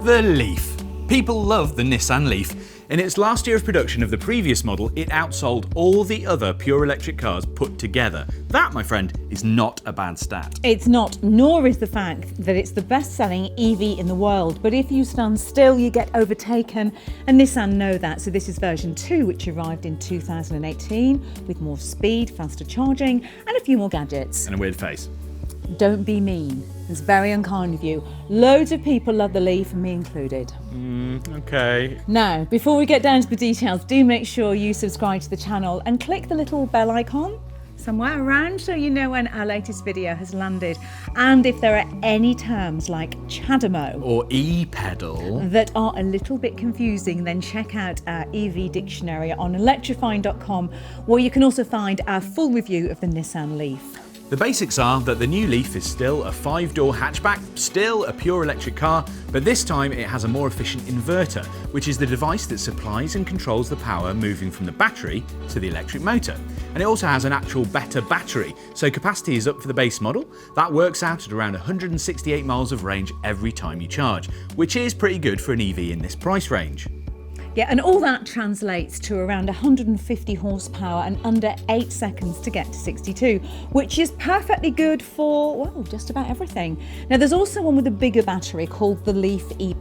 The Leaf. People love the Nissan Leaf. In its last year of production of the previous model, it outsold all the other pure electric cars put together. That, my friend, is not a bad stat. It's not, nor is the fact that it's the best-selling EV in the world. But if you stand still, you get overtaken, and Nissan know that. So this is version 2, which arrived in 2018, with more speed, faster charging, and a few more gadgets. And a weird face. Don't be mean. It's very unkind of you. Loads of people love the Leaf, me included. Okay. Now, before we get down to the details, do make sure you subscribe to the channel and click the little bell icon somewhere around so you know when our latest video has landed. And if there are any terms like chadamo or e-pedal that are a little bit confusing, then check out our EV dictionary on electrifying.com, where you can also find our full review of the Nissan Leaf. The basics are that the new Leaf is still a 5-door hatchback, still a pure electric car, but this time it has a more efficient inverter, which is the device that supplies and controls the power moving from the battery to the electric motor. And it also has an actual better battery, so capacity is up for the base model. That works out at around 168 miles of range every time you charge, which is pretty good for an EV in this price range. Yeah, and all that translates to around 150 horsepower and under 8 seconds to get to 62, which is perfectly good for, well, just about everything. Now, there's also one with a bigger battery called the Leaf E+,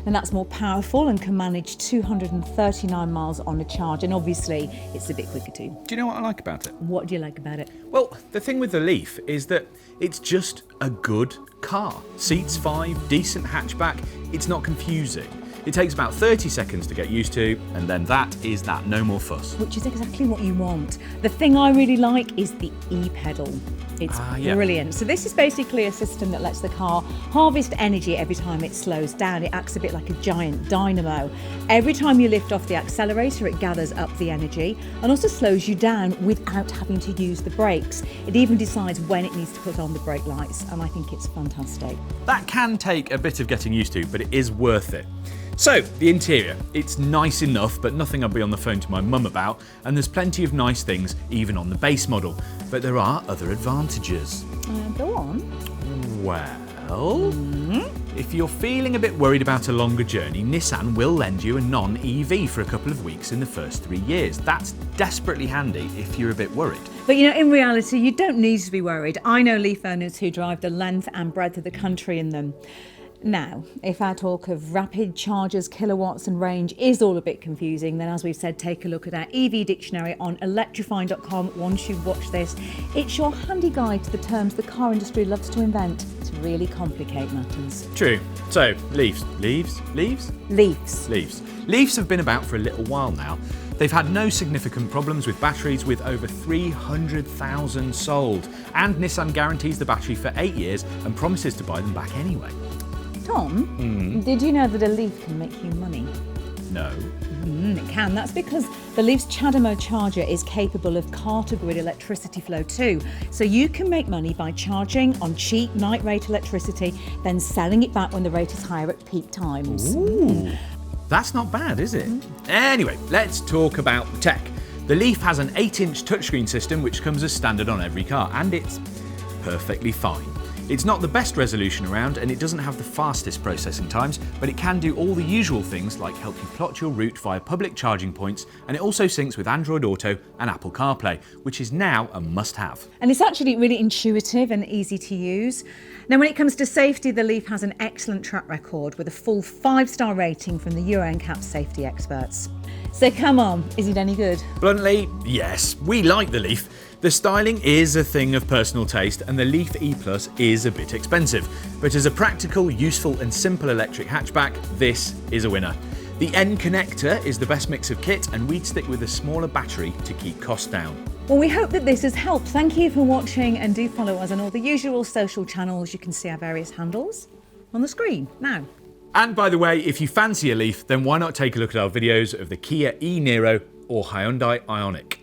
and that's more powerful and can manage 239 miles on a charge, and obviously it's a bit quicker too. Do you know what I like about it? What do you like about it? Well, the thing with the Leaf is that it's just a good car. Seats 5, decent hatchback, it's not confusing. It takes about 30 seconds to get used to, and then that is that, no more fuss. Which is exactly what you want. The thing I really like is the e-pedal. It's brilliant. So this is basically a system that lets the car harvest energy every time it slows down. It acts a bit like a giant dynamo. Every time you lift off the accelerator, it gathers up the energy and also slows you down without having to use the brakes. It even decides when it needs to put on the brake lights, and I think it's fantastic. That can take a bit of getting used to, but it is worth it. So, the interior. It's nice enough, but nothing I'll be on the phone to my mum about, and there's plenty of nice things even on the base model. But there are other advantages. Go on. Well, if you're feeling a bit worried about a longer journey, Nissan will lend you a non-EV for a couple of weeks in the first 3 years. That's desperately handy if you're a bit worried. But you know, in reality, you don't need to be worried. I know Leaf owners who drive the length and breadth of the country in them. Now, if our talk of rapid chargers, kilowatts and range is all a bit confusing, then as we've said, take a look at our EV dictionary on electrifying.com once you've watched this. It's your handy guide to the terms the car industry loves to invent to really complicate matters. True. So, Leafs. Leafs have been about for a little while now. They've had no significant problems with batteries, with over 300,000 sold. And Nissan guarantees the battery for 8 years and promises to buy them back anyway. Tom, did you know that a Leaf can make you money? No. It can. That's because the Leaf's chadamo charger is capable of car-to-grid electricity flow too. So you can make money by charging on cheap night rate electricity, then selling it back when the rate is higher at peak times. Ooh. That's not bad, is it? Anyway, let's talk about the tech. The Leaf has an 8-inch touchscreen system which comes as standard on every car, and it's perfectly fine. It's not the best resolution around, and it doesn't have the fastest processing times, but it can do all the usual things like help you plot your route via public charging points, and it also syncs with Android Auto and Apple CarPlay, which is now a must-have. And it's actually really intuitive and easy to use. Now, when it comes to safety, the Leaf has an excellent track record with a full 5-star rating from the Euro NCAP safety experts. So come on, is it any good? Bluntly, yes, we like the Leaf. The styling is a thing of personal taste, and the Leaf E+ is a bit expensive. But as a practical, useful and simple electric hatchback, this is a winner. The N connector is the best mix of kit, and we'd stick with a smaller battery to keep costs down. Well, we hope that this has helped. Thank you for watching, and do follow us on all the usual social channels. You can see our various handles on the screen now. And by the way, if you fancy a Leaf, then why not take a look at our videos of the Kia e-Niro or Hyundai Ioniq.